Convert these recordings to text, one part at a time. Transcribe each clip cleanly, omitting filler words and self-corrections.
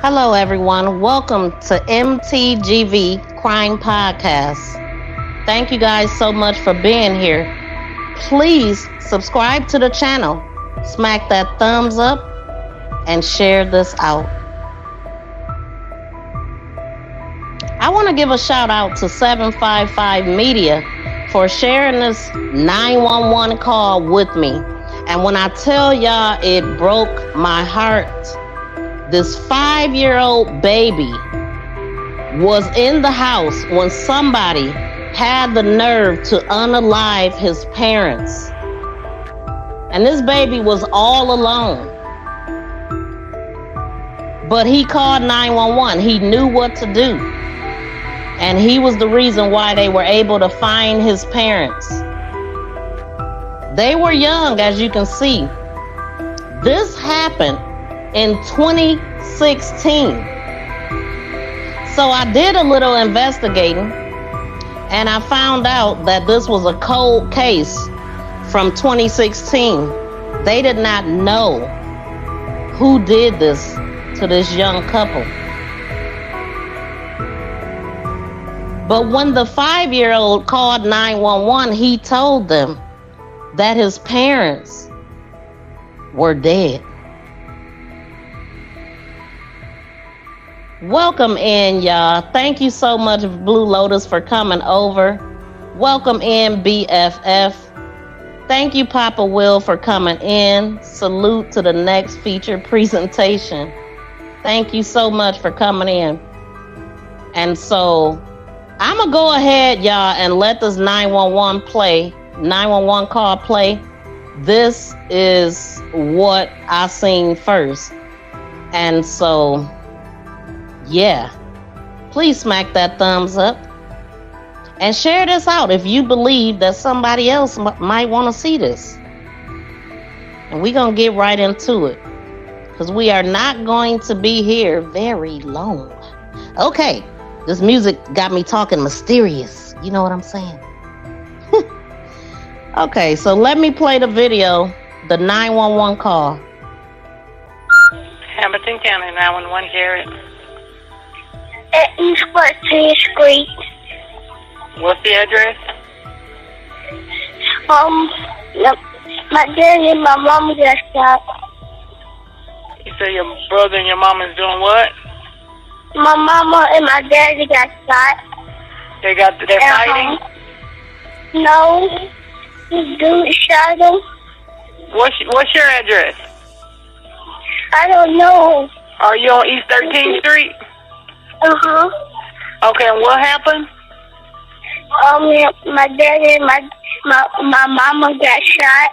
Hello, everyone. Welcome to MTGV Crime Podcast. Thank you guys so much for being here. Please subscribe to the channel, smack that thumbs up, and share this out. I want to give a shout out to 755 Media for sharing this 911 call with me. And when I tell y'all it broke my heart, this 5-year-old baby was in the house when somebody had the nerve to unalive his parents. And this baby was all alone. But he called 911. He knew what to do. And he was the reason why they were able to find his parents. They were young, as you can see. This happened in 2016. So I did a little investigating, and I found out that this was a cold case from 2016. They did not know who did this to this young couple. But when the 5-year-old called 911, he told them that his parents were dead. Welcome in, y'all. Thank you so much, Blue Lotus, for coming over. Welcome in, BFF. Thank you, Papa Will, for coming in. Salute to the next featured presentation. Thank you so much for coming in. And so I'm going to go ahead, y'all, and let this 911 call play. This is what I seen first. And so, yeah, please smack that thumbs up and share this out if you believe that somebody else might want to see this. And we're going to get right into it because we are not going to be here very long. Okay, this music got me talking mysterious. You know what I'm saying? Okay, so let me play the video, the 911 call. Hamilton County, 911, Jared. At East 14th Street. What's the address? My dad and my mom got shot. You say your brother and your mom is doing what? My mama and my daddy got shot. They're fighting? No. This dude shot him. What's your address? I don't know. Are you on East 13th Street? Uh-huh. Okay, and what happened? My daddy and my mama got shot.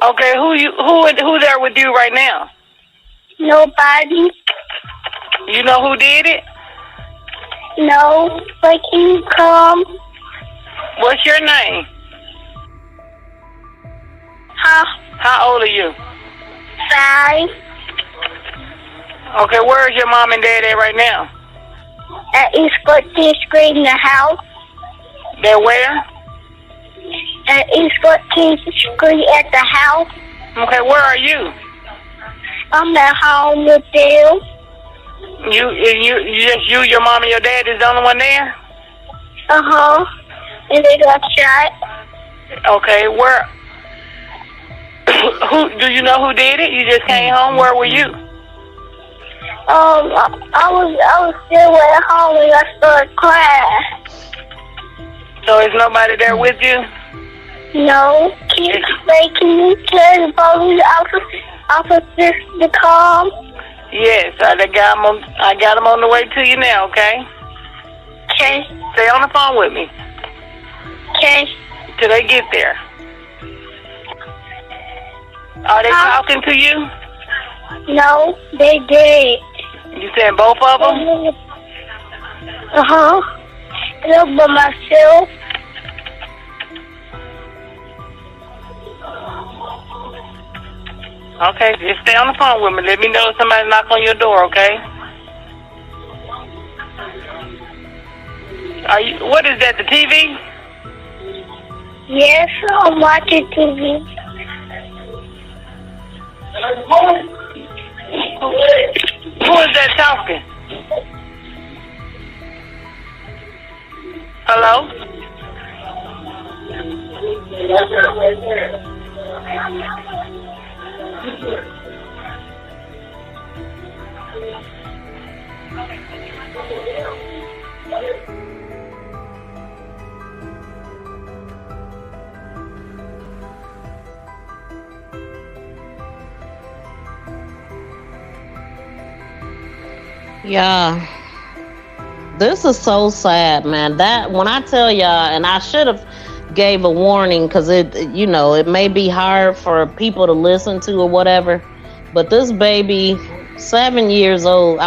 Okay, who there with you right now? Nobody. You know who did it? No, but can you come? What's your name? Huh? How old are you? 5. Okay, where is your mom and dad at right now? At East 14th Street in the house. They're where? At East 14th Street at the house. Okay, where are you? I'm at home with them. You, your mom and your dad is the only one there? Uh-huh. And they got shot. Okay, where? Who do you know who did it? You just came home. Where were you? I was still at home and I started crying. So is nobody there with you? No. Can you tell the police officers to come? Yes, I got them on the way to you now. Okay. Okay. Stay on the phone with me. Okay. Till they get there. Are they talking to you? No, they did. You said both of them? Uh-huh. Look by myself. Okay, just stay on the phone with me. Let me know if somebody knock on your door, okay? What is that, the TV? Yes, I'm watching TV. Who is that talking? Hello? Yeah, this is so sad, man. That when I tell y'all, and I should have gave a warning because it may be hard for people to listen to or whatever, but this baby, 5 years old,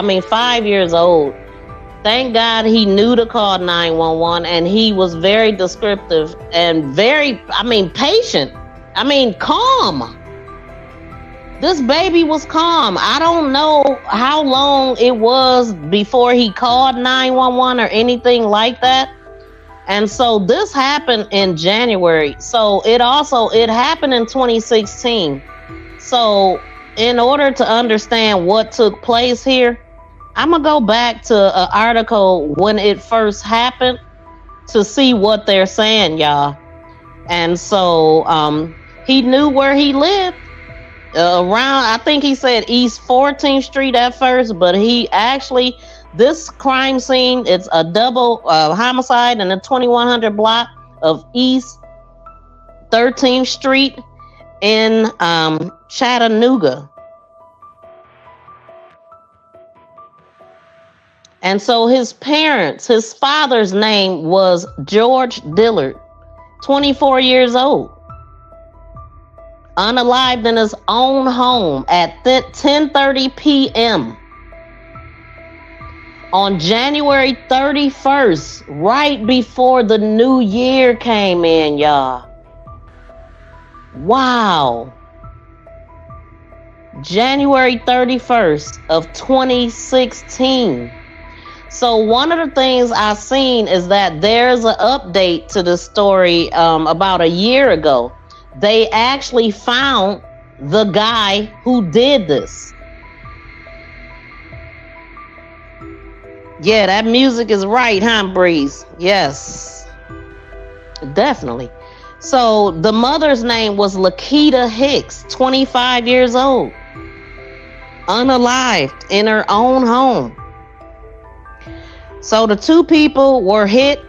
thank God he knew to call 911, and he was very descriptive and very, patient. Calm. This baby was calm. I don't know how long it was before he called 911 or anything like that. And so this happened in January. So it happened in 2016. So in order to understand what took place here, I'm going to go back to an article when it first happened to see what they're saying, y'all. And so he knew where he lived. Around, I think he said East 14th Street at first, but this crime scene, it's a double homicide in the 2100 block of East 13th Street in Chattanooga. And so his father's name was George Dillard, 24 years old. Unalived in his own home at 10:30 p.m. on January 31st, right before the new year came in, y'all. Wow. January 31st of 2016. So one of the things I seen is that there's an update to the story about a year ago. They actually found the guy who did this. Yeah, that music is right, huh, Breeze? Yes, definitely. So the mother's name was Lakita Hicks, 25 years old, unalived in her own home. So the two people were hit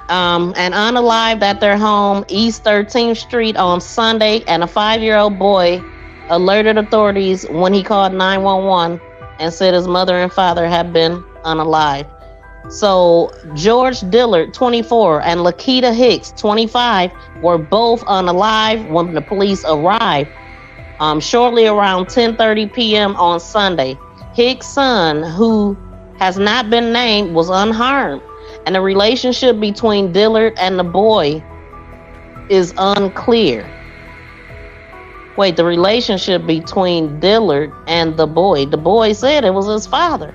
and unalived at their home, East 13th Street, on Sunday, and a 5-year-old boy alerted authorities when he called 911 and said his mother and father had been unalived. So George Dillard, 24, and Lakita Hicks, 25, were both unalive when the police arrived shortly around 10:30 p.m. on Sunday. Hicks' son, who has not been named, was unharmed. And the relationship between Dillard and the boy is unclear. Wait, the relationship between Dillard and the boy said it was his father.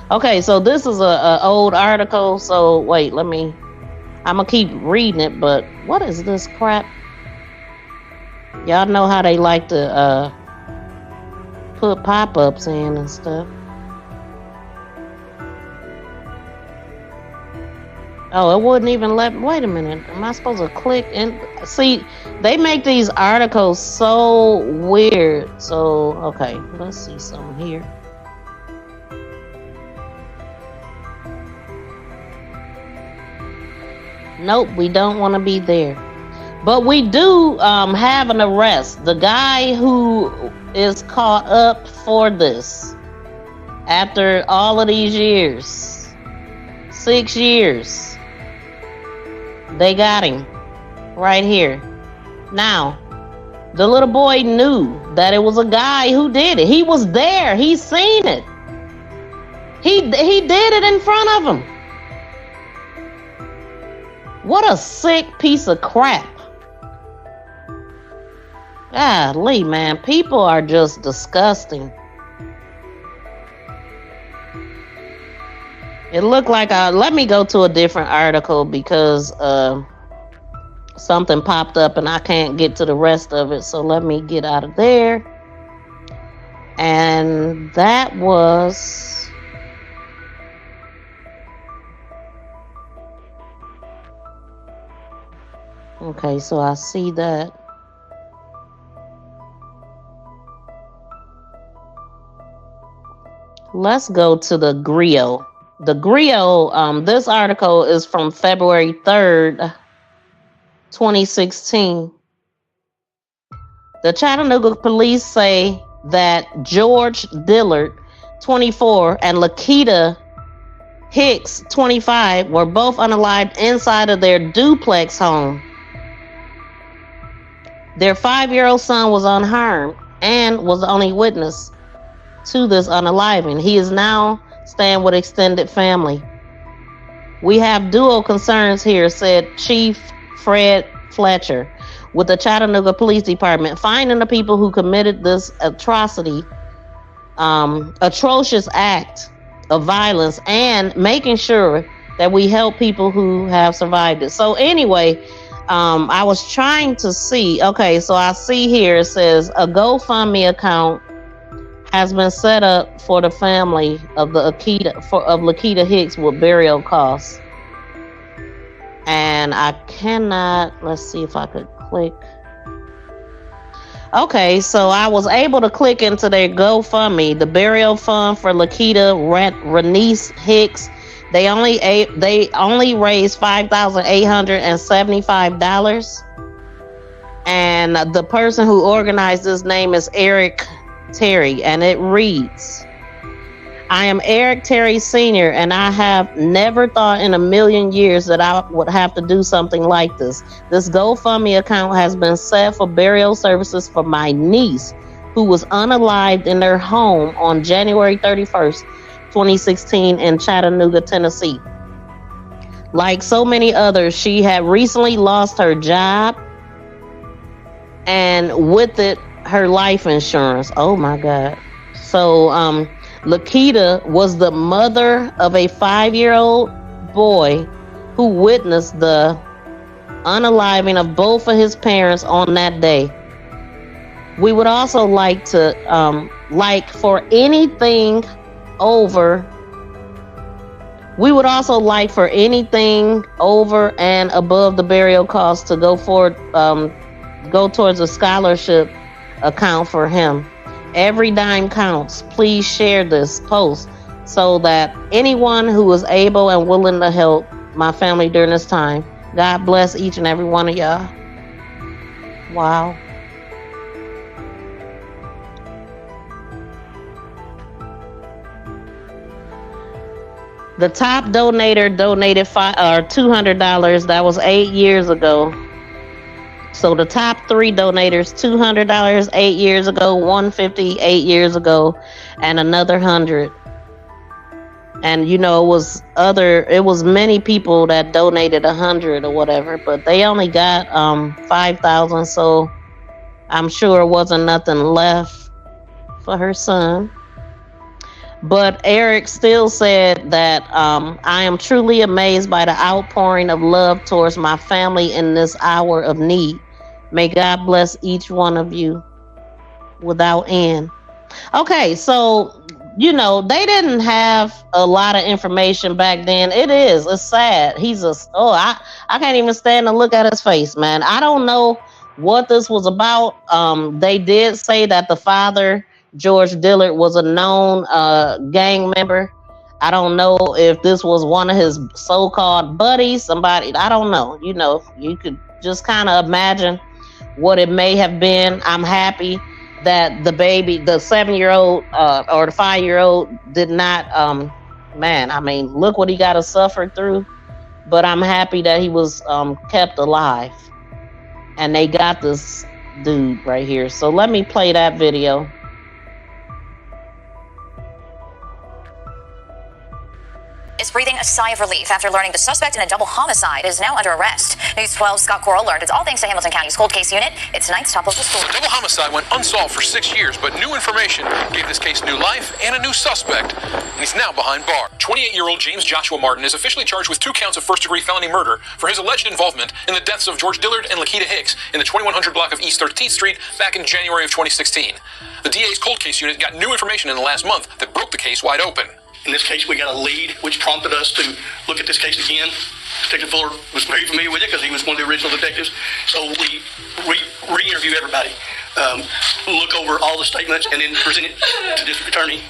Okay, so this is a old article. So wait, I'm gonna keep reading it, but what is this crap? Y'all know how they like to put pop-ups in and stuff. Oh, it wouldn't even wait a minute. Am I supposed to click and see? They make these articles so weird. So, okay, let's see something here. Nope, we don't want to be there. But we do have an arrest. The guy who is caught up for this after all of these years, 6 years. They got him right here. Now, the little boy knew that it was a guy who did it. He was there. He seen it. He did it in front of him. What a sick piece of crap. Golly, man. People are just disgusting. It looked like let me go to a different article because something popped up and I can't get to the rest of it. So let me get out of there. And that was... Okay, so I see that. Let's go to the griot. The griot, this article is from February 3rd, 2016. The Chattanooga police say that George Dillard, 24, and Lakita Hicks, 25, were both unalived inside of their duplex home. Their 5-year-old son was unharmed and was the only witness to this unaliving. He is now staying with extended family. We have dual concerns here, said Chief Fred Fletcher with the Chattanooga Police Department, finding the people who committed this atrocious act of violence and making sure that we help people who have survived it. So anyway, I was trying to see. Okay, so I see here it says a GoFundMe account has been set up for the family of Lakita Hicks with burial costs. And I cannot, let's see if I could click. Okay, so I was able to click into their GoFundMe, the burial fund for Lakita Renice Hicks. They only raised $5,875, and the person who organized this name is Eric Terry, and it reads, I am Eric Terry Sr., and I have never thought in a million years that I would have to do something like this. This GoFundMe account has been set for burial services for my niece, who was unalived in their home on January 31st, 2016 in Chattanooga, Tennessee. Like so many others, she had recently lost her job and with it, her life insurance. Oh my God. So, Lakita was the mother of a 5-year-old boy who witnessed the unaliving of both of his parents on that day. We would also like to, for anything over and above the burial costs to go towards a scholarship account for him. Every dime counts. Please share this post so that anyone who is able and willing to help my family during this time. God bless each and every one of y'all. Wow. The top donator donated $200. That was 8 years ago. So the top 3 donators, $200 8 years ago, $150 8 years ago, and another $100. And it was many people that donated $100 or whatever, but they only got $5,000. So I'm sure it wasn't nothing left for her son. But Eric still said that I am truly amazed by the outpouring of love towards my family in this hour of need. May God bless each one of you without end. Okay, so, they didn't have a lot of information back then. It's sad. I can't even stand to look at his face, man. I don't know what this was about. They did say that the father, George Dillard, was a known gang member. I don't know if this was one of his so-called buddies, somebody, I don't know. You could just kind of imagine what it may have been. I'm happy that the baby, the 7-year-old or the 5-year-old did not, look what he got to suffer through. But I'm happy that he was kept alive. And they got this dude right here. So let me play that video. Is breathing a sigh of relief after learning the suspect in a double homicide is now under arrest. News 12's Scott Coral learned it's all thanks to Hamilton County's cold case unit. It's tonight's top local story. The double homicide went unsolved for 6 years, but new information gave this case new life and a new suspect, and he's now behind bars. 28-year-old James Joshua Martin is officially charged with 2 counts of first-degree felony murder for his alleged involvement in the deaths of George Dillard and Lakita Hicks in the 2100 block of East 13th Street back in January of 2016. The DA's cold case unit got new information in the last month that broke the case wide open. In this case, we got a lead, which prompted us to look at this case again. Detective Fuller was very familiar with it because he was one of the original detectives. So we re-interview everybody, look over all the statements, and then present it to District Attorney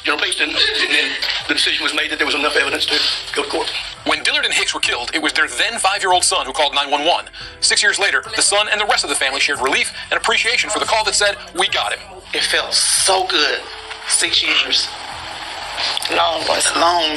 General Pinkston, and then the decision was made that there was enough evidence to go to court. When Dillard and Hicks were killed, it was their then 5-year-old son who called 911. 6 years later, the son and the rest of the family shared relief and appreciation for the call that said, "We got him." It felt so good. 6 years. Long,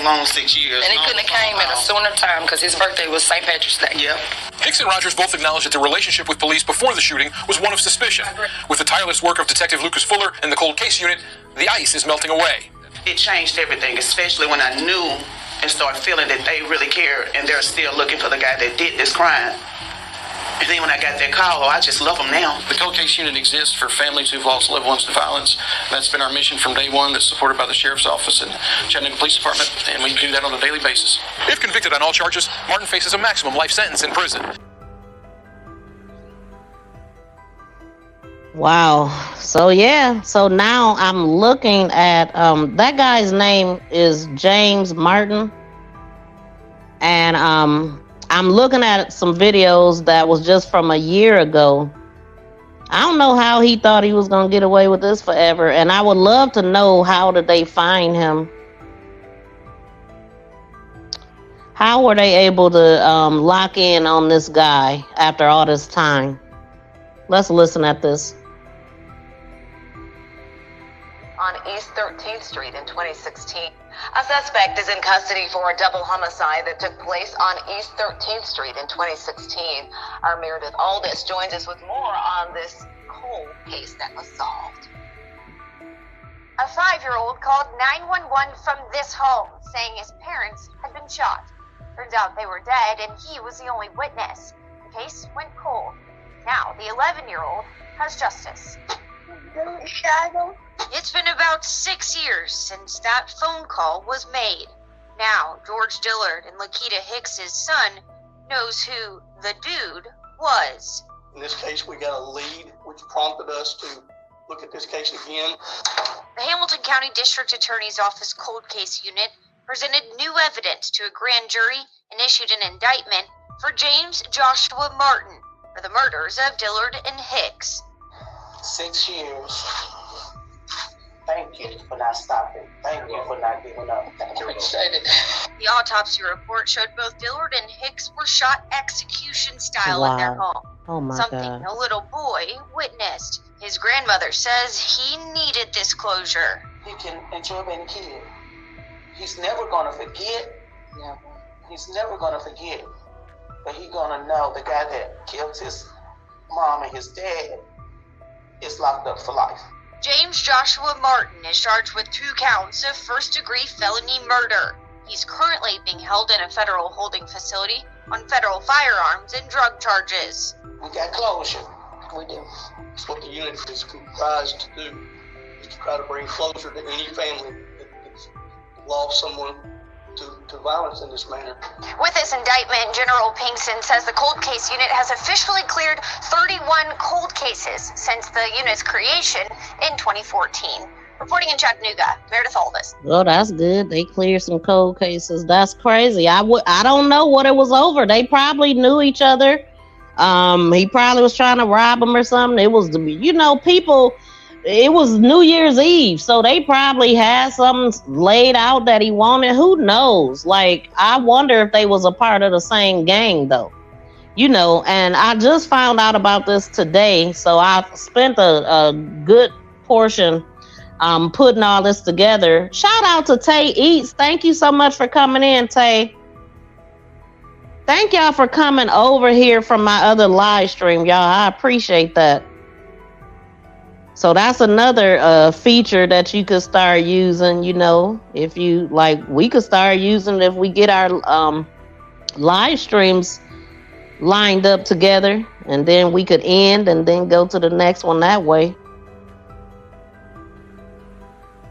Long 6 years. And he couldn't have came at a sooner time because his birthday was St. Patrick's Day. Yep. Hicks and Rogers both acknowledged that their relationship with police before the shooting was one of suspicion. With the tireless work of Detective Lucas Fuller and the cold case unit, the ice is melting away. It changed everything, especially when I knew and started feeling that they really care and they're still looking for the guy that did this crime. And then when I got that call, I just love them now. The cold case unit exists for families who've lost loved ones to violence. That's been our mission from day one. That's supported by the Sheriff's Office and Chattanooga Police Department, and we do that on a daily basis. If convicted on all charges, Martin faces a maximum life sentence in prison. Wow. So yeah. So now I'm looking at that guy's name is James Martin, and I'm looking at some videos that was just from a year ago. I don't know how he thought he was gonna get away with this forever, and I would love to know how did they find him. How were they able to lock in on this guy after all this time? Let's listen at this. On East 13th Street in 2016. A suspect is in custody for a double homicide that took place on East 13th Street in 2016. Our Meredith Aldis joins us with more on this cold case that was solved. A 5-year-old called 911 from this home, saying his parents had been shot. Turns out they were dead, and he was the only witness. The case went cold. Now, the 11-year-old has justice. It's been about 6 years since that phone call was made. Now, George Dillard and Lakita Hicks' son knows who the dude was. In this case, we got a lead, which prompted us to look at this case again. The Hamilton County District Attorney's Office Cold Case Unit presented new evidence to a grand jury and issued an indictment for James Joshua Martin for the murders of Dillard and Hicks. 6 years. Thank you for not stopping. Thank you for not giving up. Appreciate it. The autopsy report showed both Dillard and Hicks were shot execution style at their home. Oh my Something God. a little boy witnessed. His grandmother says he needed this closure. He can enjoy being a kid. He's never going to forget. Never. He's never going to forget. But he's going to know the guy that killed his mom and his dad is locked up for life. James Joshua Martin is charged with 2 counts of first-degree felony murder. He's currently being held in a federal holding facility on federal firearms and drug charges. We got closure. We do. It's what the unit is comprised to do, is to try to bring closure to any family that's lost someone to violence in this manner. With this indictment, General Pinkston says the cold case unit has officially cleared 31 cold cases since the unit's creation in 2014. Reporting in Chattanooga, Meredith Aldis. Well, that's good. They cleared some cold cases. That's crazy. I don't know what it was over. They probably knew each other. He probably was trying to rob him or something. It was, people. It was New Year's Eve, so they probably had something laid out that he wanted. Who knows? Like, I wonder if they was a part of the same gang, though. And I just found out about this today, so I spent a good portion putting all this together. Shout out to Tay Eats. Thank you so much for coming in, Tay. Thank y'all for coming over here from my other live stream, y'all. I appreciate that. So that's another feature that you could start using, you know, if you like, we could start using if we get our live streams lined up together, and then we could end and then go to the next one that way.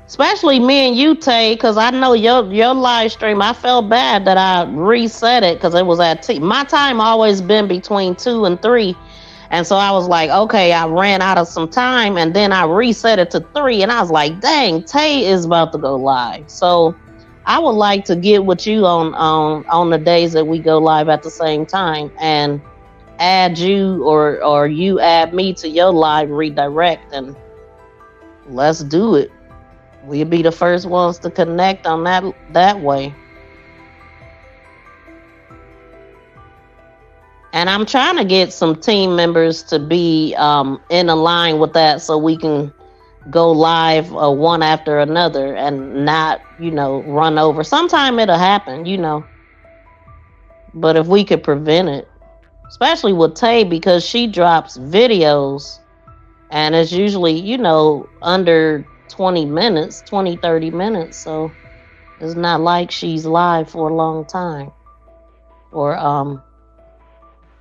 Especially me and you, Tay, because I know your live stream, I felt bad that I reset it because it was at my time always been between 2 and 3. And so I was like, okay, I ran out of some time, and then I reset it to 3, and I was like, dang, Tay is about to go live. So I would like to get with you on the days that we go live at the same time, and add you or you add me to your live redirect, and let's do it. We'll be the first ones to connect on that way. And I'm trying to get some team members to be in a line with that, so we can go live one after another and not, you know, run over. Sometime it'll happen, you know. But if we could prevent it, especially with Tay, because she drops videos and it's usually, you know, under 20 minutes, 20, 30 minutes. So it's not like she's live for a long time or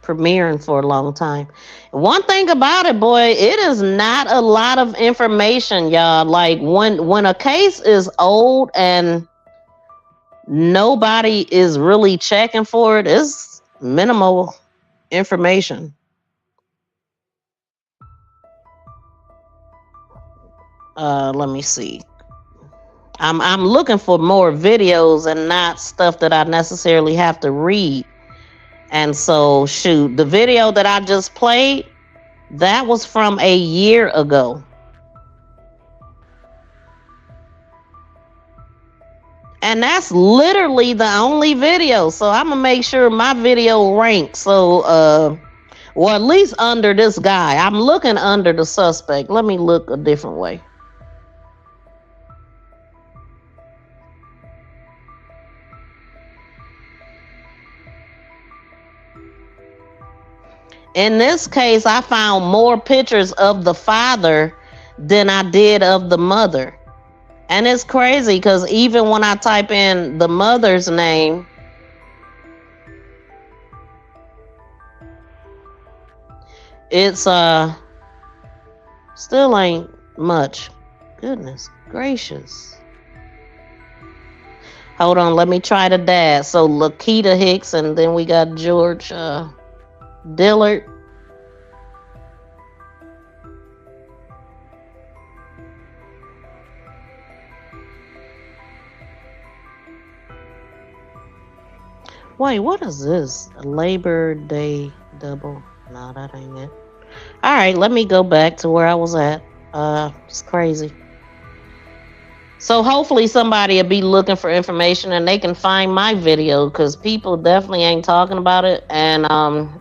premiering for a long time. One thing about it, boy, it is not a lot of information, y'all. Like when a case is old and nobody is really checking for it, it's minimal information. Let me see. I'm looking for more videos and not stuff that I necessarily have to read. And so, shoot, the video that I just played, that was from a year ago. And that's literally the only video. So I'm going to make sure my video ranks. So, or at least under this guy. I'm looking under the suspect. Let me look a different way. In this case, I found more pictures of the father than I did of the mother. And it's crazy because even when I type in the mother's name, it's still ain't much. Goodness gracious. Hold on, let me try the dad. So Lakita Hicks, and then we got George Dillard. Wait, what is this? A Labor Day double? No, that ain't it. All right, let me go back to where I was at. It's crazy. So hopefully somebody will be looking for information and they can find my video, because people definitely ain't talking about it. And,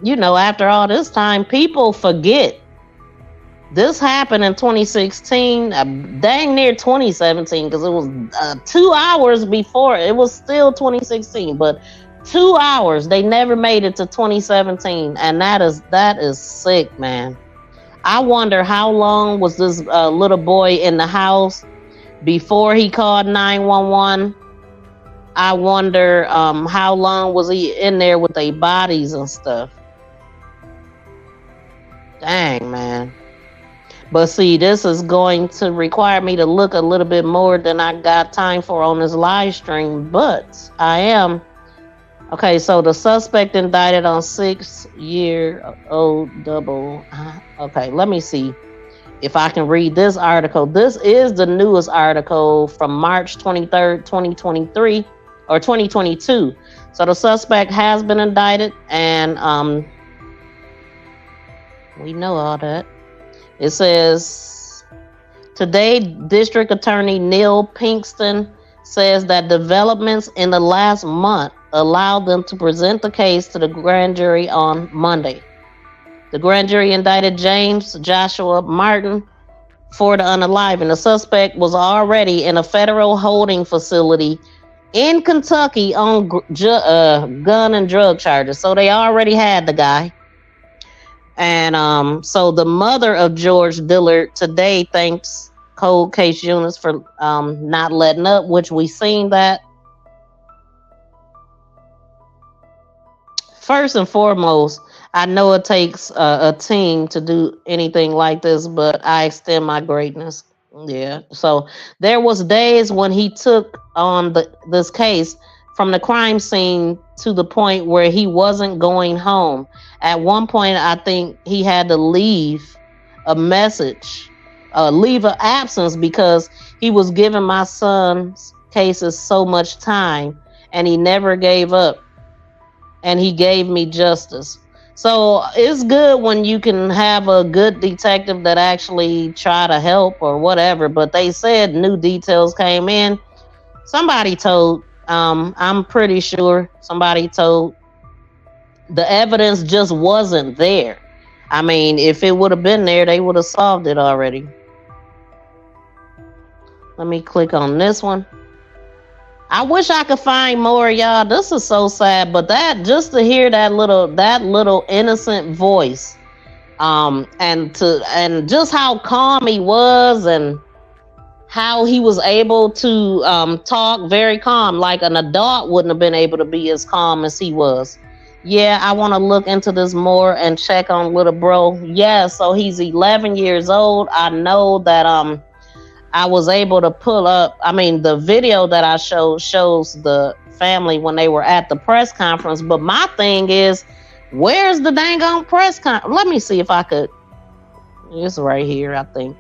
you know, after all this time, people forget. This happened in 2016, dang near 2017, because it was 2 hours before. It was still 2016, but 2 hours. They never made it to 2017. And that is sick, man. I wonder how long was this little boy in the house before he called 911. I wonder how long was he in there with their bodies and stuff. Dang, man. But see, this is going to require me to look a little bit more than I got time for on this live stream. But I am. Okay, so the suspect indicted on 6-year-old double. Okay, let me see if I can read this article. This is the newest article from March 23rd, 2023 or 2022. So the suspect has been indicted, and we know all that. It says, today, District Attorney Neil Pinkston says that developments in the last month allowed them to present the case to the grand jury on Monday. The grand jury indicted James Joshua Martin for the unaliving. The suspect was already in a federal holding facility in Kentucky on gun and drug charges. So they already had the guy. And so the mother of George Dillard today thanks cold case units for not letting up, which we seen that. First and foremost, I know it takes a team to do anything like this, but I extend my greatness. Yeah. So there was days when he took on this case from the crime scene to the point where he wasn't going home. At one point, I think he had to leave a message, leave an absence, because he was giving my son's cases so much time, and he never gave up, and he gave me justice. So it's good when you can have a good detective that actually try to help or whatever. But they said new details came in. Somebody told, I'm pretty sure somebody told, the evidence just wasn't there. I mean, if it would have been there, they would have solved it already. Let me click on this one. I wish I could find more, y'all. This is so sad, but that, just to hear that little innocent voice, and just how calm he was, and how he was able to talk very calm, like an adult wouldn't have been able to be as calm as he was. Yeah, I want to look into this more and check on little bro. Yeah, so he's 11 years old. I know that I was able to pull up, the video that I shows the family when they were at the press conference. But my thing is, where's the dang on press conference? Let me see if I could. It's right here, I think.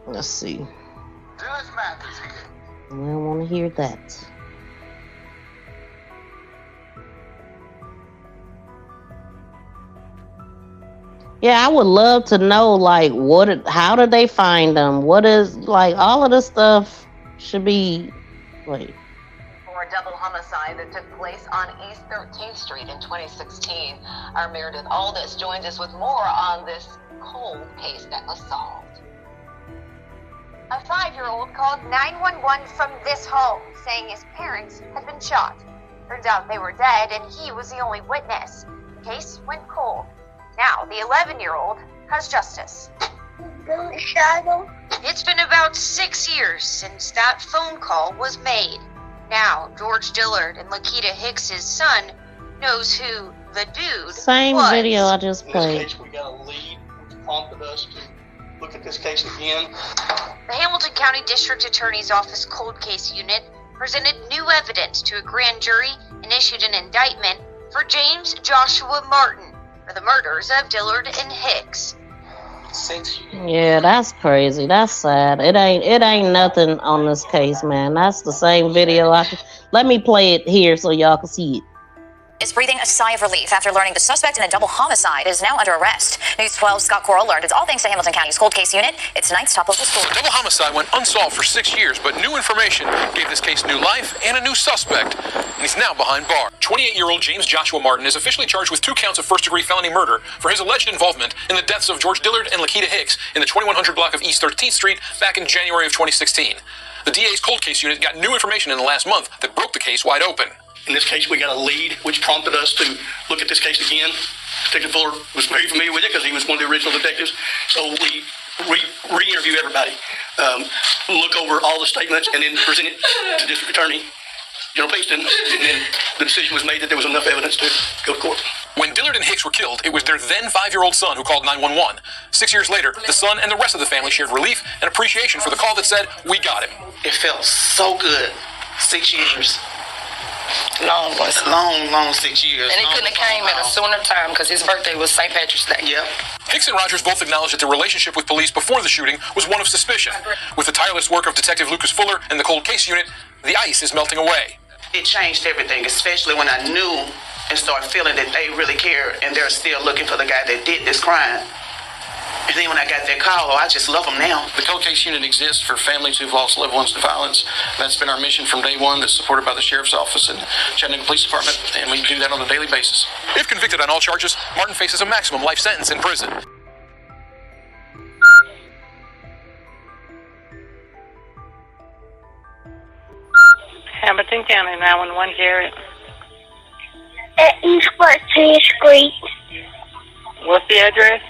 Let's see. I don't want to hear that. Yeah, I would love to know, like, how did they find them? What is, like, all of this stuff should be, wait. For a double homicide that took place on East 13th Street in 2016. Our Meredith Aldis joins us with more on this cold case that was solved. A 5-year-old called 911 from this home, saying his parents had been shot. Turns out they were dead, and he was the only witness. The case went cold. Now, the 11-year-old has justice. It's been about 6 years since that phone call was made. Now, George Dillard and Lakita Hicks' son knows who the dude Same was. Video I just played. In this case, we got a lead, which prompted us to look at this case again. The Hamilton County District Attorney's Office Cold Case Unit presented new evidence to a grand jury and issued an indictment for James Joshua Martin for the murders of Dillard and Hicks. Yeah, that's crazy. That's sad. It ain't nothing on this case, man. That's the same video. Let me play it here so y'all can see it. Is breathing a sigh of relief after learning the suspect in a double homicide is now under arrest. News 12's Scott Coral learned it's all thanks to Hamilton County's cold case unit. It's tonight's top local story. The double homicide went unsolved for 6 years, but new information gave this case new life and a new suspect, and he's now behind bars. 28-year-old James Joshua Martin is officially charged with 2 counts of first-degree felony murder for his alleged involvement in the deaths of George Dillard and Lakita Hicks in the 2100 block of East 13th Street back in January of 2016. The DA's cold case unit got new information in the last month that broke the case wide open. In this case, we got a lead, which prompted us to look at this case again. Detective Fuller was very familiar with it because he was one of the original detectives. So we re-interview everybody, look over all the statements, and then present it to District Attorney General Pinkston. And then the decision was made that there was enough evidence to go to court. When Dillard and Hicks were killed, it was their then 5-year-old son who called 911. 6 years later, the son and the rest of the family shared relief and appreciation for the call that said, "We got him." It felt so good. 6 years. Long 6 years. And it couldn't have came at a sooner time because his birthday was St. Patrick's Day. Yep. Hicks and Rogers both acknowledged that their relationship with police before the shooting was one of suspicion. With the tireless work of Detective Lucas Fuller and the cold case unit, the ice is melting away. It changed everything, especially when I knew and started feeling that they really care and they're still looking for the guy that did this crime. And then when I got that call, I just love them now. The cold case unit exists for families who've lost loved ones to violence. That's been our mission from day one. That's supported by the Sheriff's Office and Chattanooga Police Department, and we do that on a daily basis. If convicted on all charges, Martin faces a maximum life sentence in prison. Hamilton County 911, Jared. At East 14th Street. What's the address?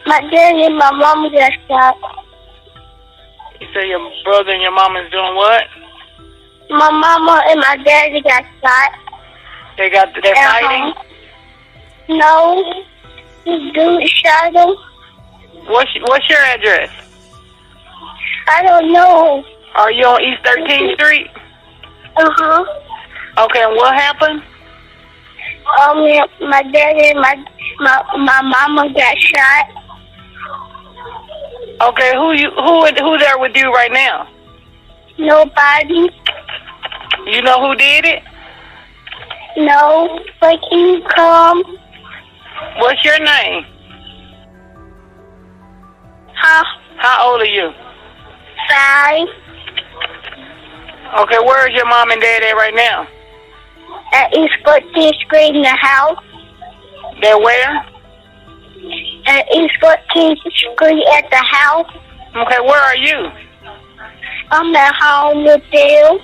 My daddy and my mom got shot. You say your brother and your mama's doing what? My mama and my daddy got shot. They're fighting? No. This dude shot them. What's your address? I don't know. Are you on East 13th Street? Uh-huh. Okay, and what happened? My daddy and my mama got shot. Okay, who there with you right now? Nobody. You know who did it? No, but can you come? What's your name? Huh? How old are you? 5. Okay, where is your mom and dad at right now? At East 14th Street in the house. They're where? At East 14th Street at the house. Okay, where are you? I'm at home with them.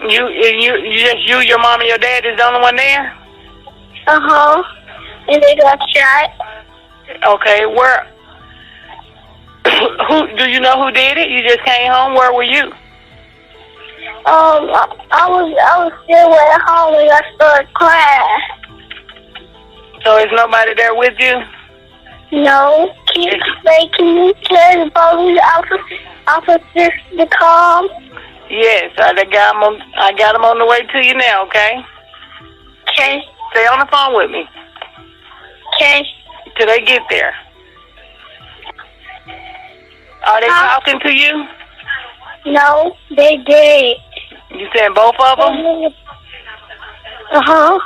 Your mom and your dad is the only one there? Uh-huh. And they got shot. Okay, where? Who do you know who did it? You just came home. Where were you? I was still at home when I started crying. So is nobody there with you? No. Can you tell the police officers to come? Yes, I got them on the way to you now. Okay. Okay. Stay on the phone with me. Okay. Till they get there. Are they talking to you? No, they did. You saying both of them? Uh-huh.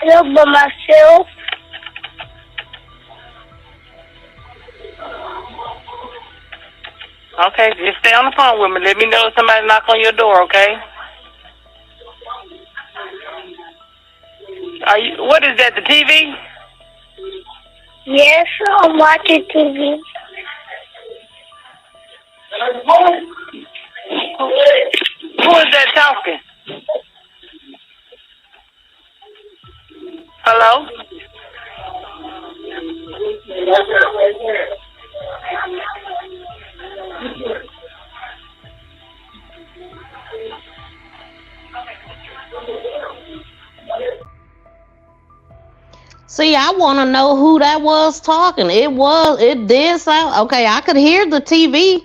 I live by myself. Okay, just stay on the phone with me. Let me know if somebody knock on your door, okay? What is that, the TV? Yes, I'm watching TV. Who is that talking? Hello? See, I want to know who that was talking. It did sound, okay, I could hear the TV,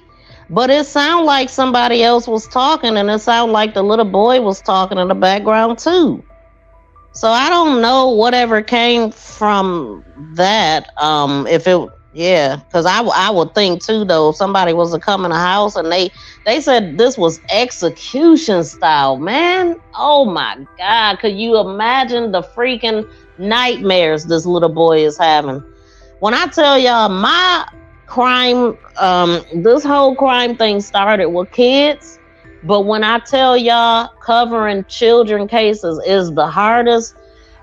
but it sounded like somebody else was talking, and it sounded like the little boy was talking in the background too. So I don't know whatever came from that. Because I would think too, though, if somebody was to come in a house and they said this was execution style, man. Oh my God. Could you imagine the freaking nightmares this little boy is having? When I tell y'all my crime, this whole crime thing started with kids. But when I tell y'all covering children cases is the hardest.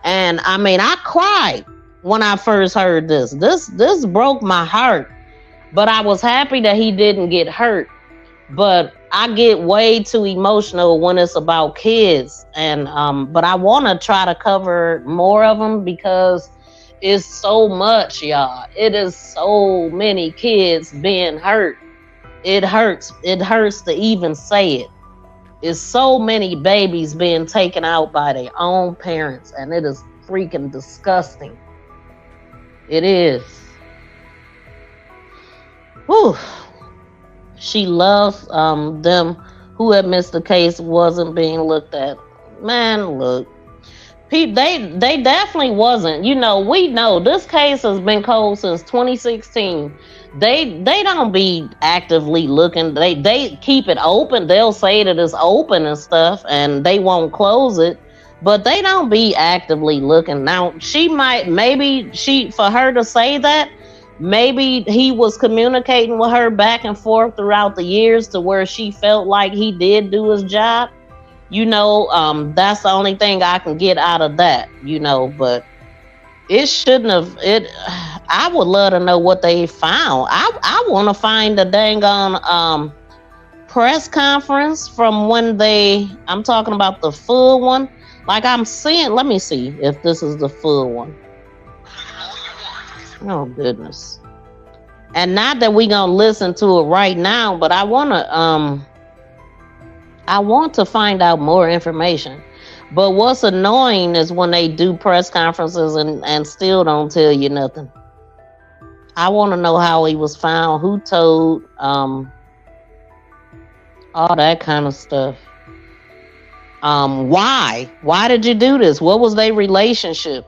And I mean, I cried when I first heard this. This broke my heart. But I was happy that he didn't get hurt. But I get way too emotional when it's about kids. And but I want to try to cover more of them because it's so much, y'all. It is so many kids being hurt. It hurts. It hurts to even say it. It's so many babies being taken out by their own parents, and it is freaking disgusting. It is. Whew. She loves them who had missed the case wasn't being looked at. Man, look. They definitely wasn't. You know, we know this case has been cold since 2016. They don't be actively looking. They keep it open. They'll say that it's open and stuff, and they won't close it. But they don't be actively looking. Now, for her to say that, maybe he was communicating with her back and forth throughout the years to where she felt like he did do his job. You know, that's the only thing I can get out of that, you know, but it shouldn't have, I would love to know what they found. I want to find the dang on press conference from when I'm talking about the full one. Like I'm seeing, let me see if this is the full one. Oh goodness. And not that we gonna listen to it right now, but I want to find out more information. But what's annoying is when they do press conferences and still don't tell you nothing. I want to know how he was found, who told, all that kind of stuff. Why? Why did you do this? What was their relationship?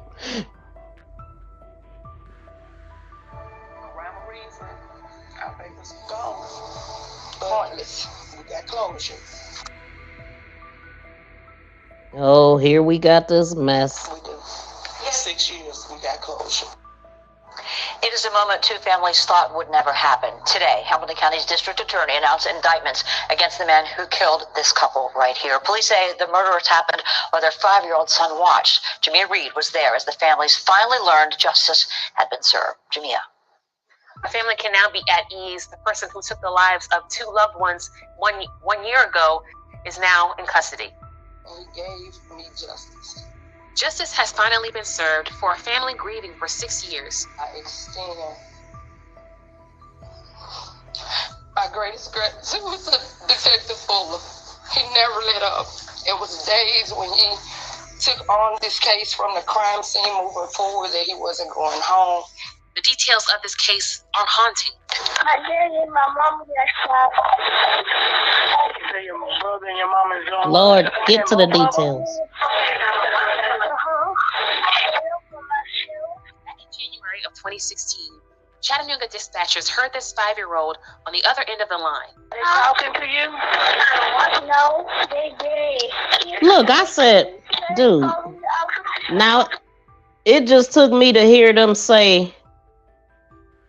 Our baby's gone. Pointless. We got closure. Oh, here we got this mess. We do. 6 years, we got closure. It is a moment two families thought would never happen. Today, Hamilton County's district attorney announced indictments against the man who killed this couple right here. Police say the murders happened while their 5-year-old son watched. Jamia Reed was there as the families finally learned justice had been served. Jamia. The family can now be at ease. The person who took the lives of 2 loved ones one year ago is now in custody. And he gave me justice. Justice has finally been served for a family grieving for 6 years. I extend my greatest gratitude to Detective Fuller. He never let up. It was days when he took on this case from the crime scene moving forward that he wasn't going home. The details of this case are haunting. My dad and my mom got shot. Say your brother and your mom is gone. Lord, get to the details. Back in January of 2016, Chattanooga dispatchers heard this 5-year-old on the other end of the line. They talking to you? No, they did. Look, I said, dude, now it just took me to hear them say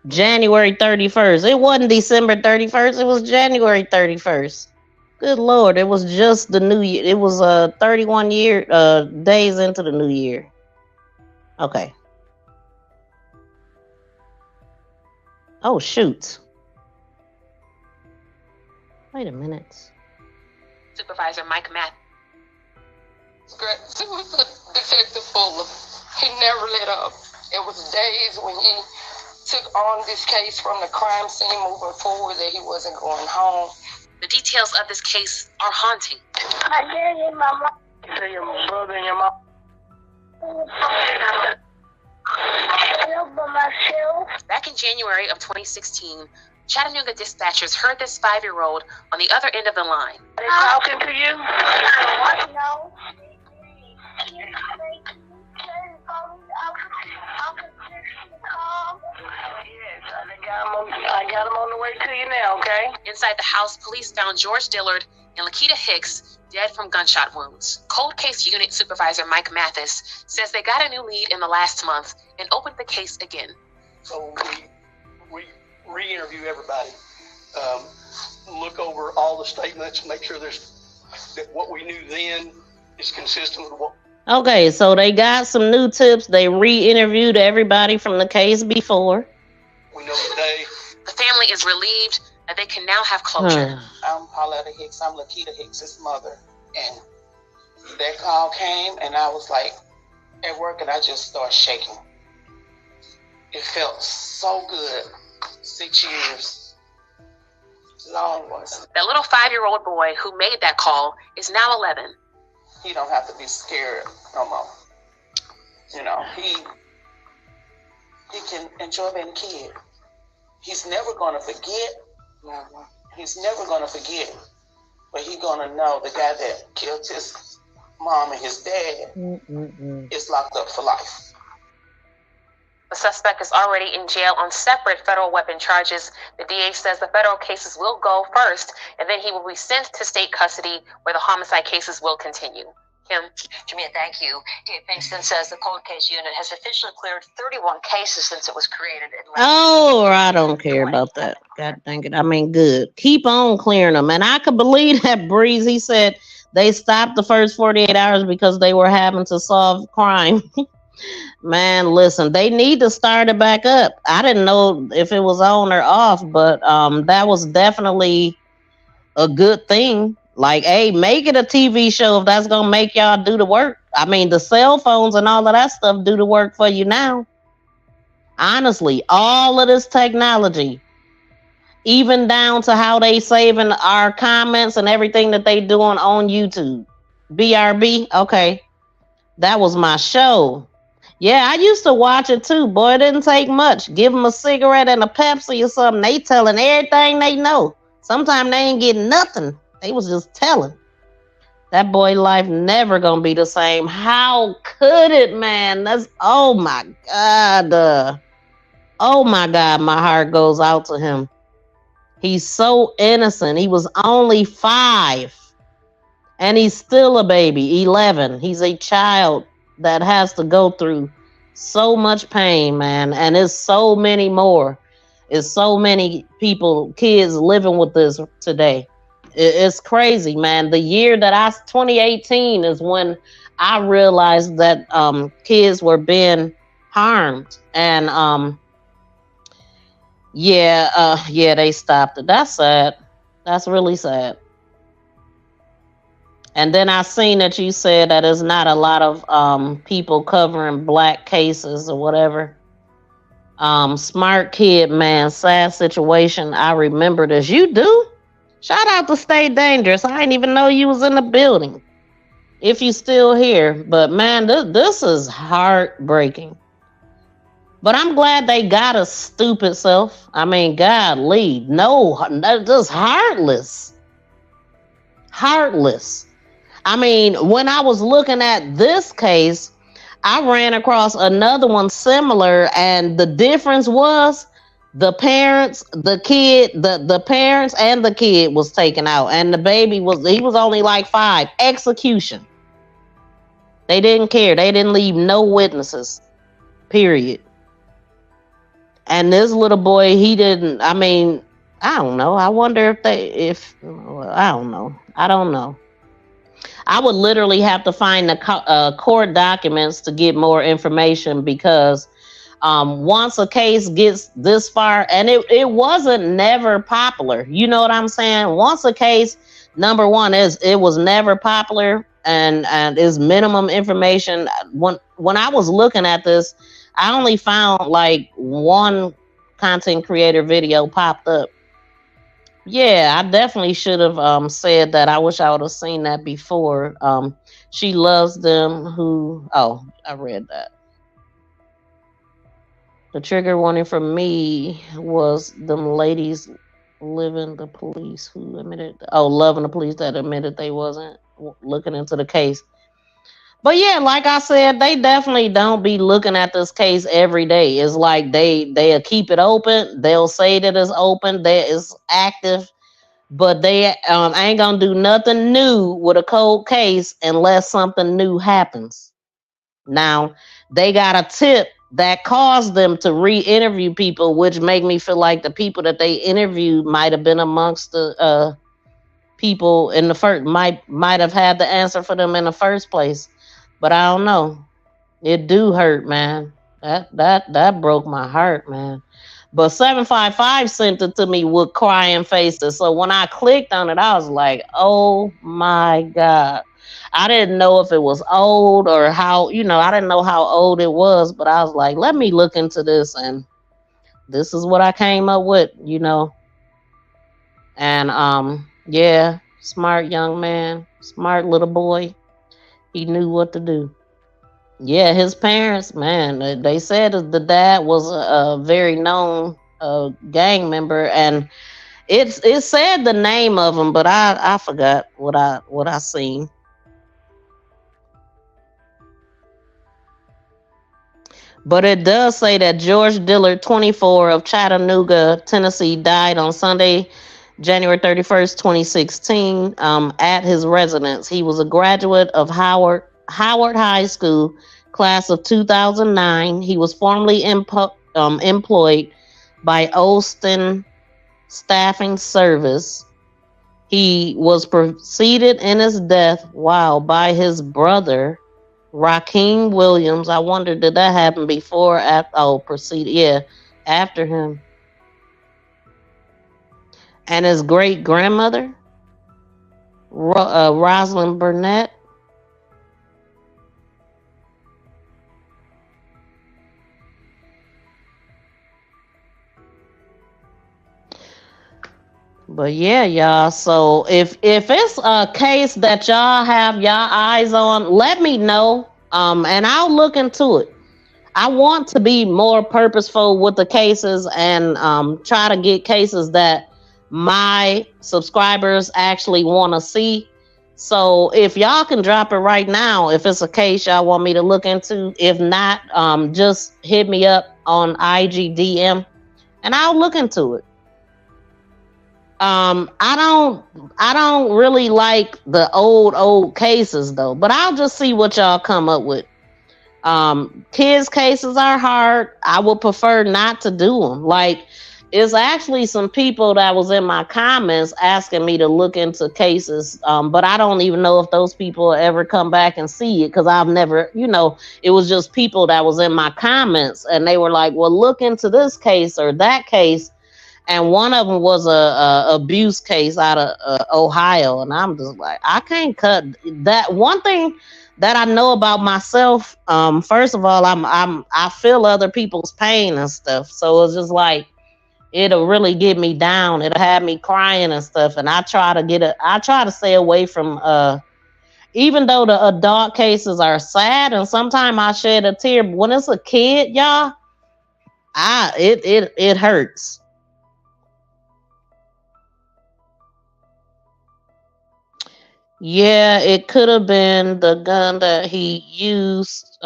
January 31st. It wasn't December 31st. It was January 31st. Good Lord. It was just the new year. It was 31 days into the new year. Okay. Oh, shoot. Wait a minute. Supervisor Mike Math. Gratitude to Detective Fuller. He never let up. It was days when he took on this case from the crime scene moving forward that he wasn't going home. The details of this case are haunting. My dad and my mom. Say your brother and your mom. Back in January of 2016, Chattanooga dispatchers heard this 5-year-old on the other end of the line. They talking to you? No. Yes, I got him on the way to you now, okay? Inside the house, police found George Dillard and Lakita Hicks dead from gunshot wounds. Cold Case Unit Supervisor Mike Mathis says they got a new lead in the last month and opened the case again. So we re-interview everybody, look over all the statements, make sure that what we knew then is consistent with what. Okay, so they got some new tips. They re-interviewed everybody from the case before. We know today. The family is relieved that they can now have closure. I'm Pauletta Hicks. I'm Lakita Hicks' mother. And that call came, and I was like at work, and I just started shaking. It felt so good. 6 years. Long was. That little 5-year-old boy who made that call is now 11. He don't have to be scared no more. You know, he can enjoy being a kid. He's never going to forget. He's never going to forget. But he's going to know the guy that killed his mom and his dad is locked up for life. The suspect is already in jail on separate federal weapon charges. The DA says the federal cases will go first, and then he will be sent to state custody where the homicide cases will continue. Kim? Jamia, thank you. DA Pinkston says the cold case unit has officially cleared 31 cases since it was created. Oh, I don't care about that. God dang it. I mean, good. Keep on clearing them. And I could believe that Breeze, he said they stopped the first 48 hours because they were having to solve crime. Man, listen, they need to start it back up. I didn't know if it was on or off, but that was definitely a good thing. Like, hey, make it a TV show if that's gonna make y'all do the work. I mean, the cell phones and all of that stuff do the work for you now. Honestly, all of this technology, even down to how they saving our comments and everything that they doing on YouTube. BRB, okay, that was my show. Yeah, I used to watch it too. Boy, it didn't take much. Give them a cigarette and a Pepsi or something. They telling everything they know. Sometimes they ain't getting nothing. They was just telling. That boy life never gonna be the same. How could it, man? That's, oh my God. Oh my God, my heart goes out to him. He's so innocent. He was only 5. And he's still a baby, 11. He's a child that has to go through so much pain, man. And there's so many more. There's so many people, kids living with this today. It's crazy, man. The year that 2018 is when I realized that kids were being harmed. And yeah, they stopped it. That's sad. That's really sad. And then I seen that you said that there's not a lot of people covering black cases or whatever. Smart kid, man. Sad situation. I remember this. You do? Shout out to Stay Dangerous. I didn't even know you was in the building. If you still here. But man, this is heartbreaking. But I'm glad they got a stupid self. I mean, golly. No, just heartless. Heartless. I mean, when I was looking at this case, I ran across another one similar, and the difference was the parents, the kid, the parents and the kid was taken out, and the baby he was only like 5. Execution. They didn't care. They didn't leave no witnesses. Period. And this little boy, he didn't. I mean, I don't know. I wonder I don't know. I don't know. I would literally have to find the court documents to get more information, because once a case gets this far, and it wasn't never popular. You know what I'm saying? Once a case, number one, it was never popular, and is minimum information. When I was looking at this, I only found like one content creator video popped up. Yeah, I definitely should have said that. I wish I would have seen that before. She loves them who... Oh, I read that. The trigger warning from me was them ladies loving the police that admitted they wasn't looking into the case. But yeah, like I said, they definitely don't be looking at this case every day. It's like they'll keep it open. They'll say that it's open, that it's active, but they ain't gonna do nothing new with a cold case unless something new happens. Now, they got a tip that caused them to re-interview people, which make me feel like the people that they interviewed might have been amongst the people in the first, might have had the answer for them in the first place. But I don't know. It do hurt, man. That broke my heart, man. But 755 sent it to me with crying faces. So when I clicked on it, I was like, oh my God. I didn't know if it was old or how, I didn't know how old it was, but I was like, let me look into this. And this is what I came up with, And yeah, smart young man, smart little boy. He knew what to do. Yeah, his parents, man, they said the dad was a very known gang member, and it said the name of him, but I forgot what I seen. But it does say that George Dillard, 24, of Chattanooga, Tennessee, died on Sunday, January 31st, 2016, at his residence. He was a graduate of Howard High School, class of 2009. He was formerly employed by Olston Staffing Service. He was preceded in his death by his brother, Rakeem Williams. I wonder, did that happen before? After him. And his great grandmother, Rosalind Burnett. But yeah, y'all. So if it's a case that y'all have y'all eyes on, let me know. And I'll look into it. I want to be more purposeful with the cases and try to get cases that my subscribers actually want to see. So if y'all can drop it right now, if it's a case y'all want me to look into, if not, just hit me up on IG DM and I'll look into it. I don't really like the old cases though, but I'll just see what y'all come up with. Kids cases are hard. I would prefer not to do them. Like, it's actually some people that was in my comments asking me to look into cases, but I don't even know if those people ever come back and see it, because I've never, it was just people that was in my comments and they were like, well, look into this case or that case. And one of them was a abuse case out of Ohio, and I'm just like, I can't cut that. One thing that I know about myself, first of all, I feel other people's pain and stuff, so it's just like it'll really get me down. It'll have me crying and stuff, and I try to stay away from. Even though the adult cases are sad, and sometimes I shed a tear, but when it's a kid, y'all, it hurts. Yeah, it could have been the gun that he used.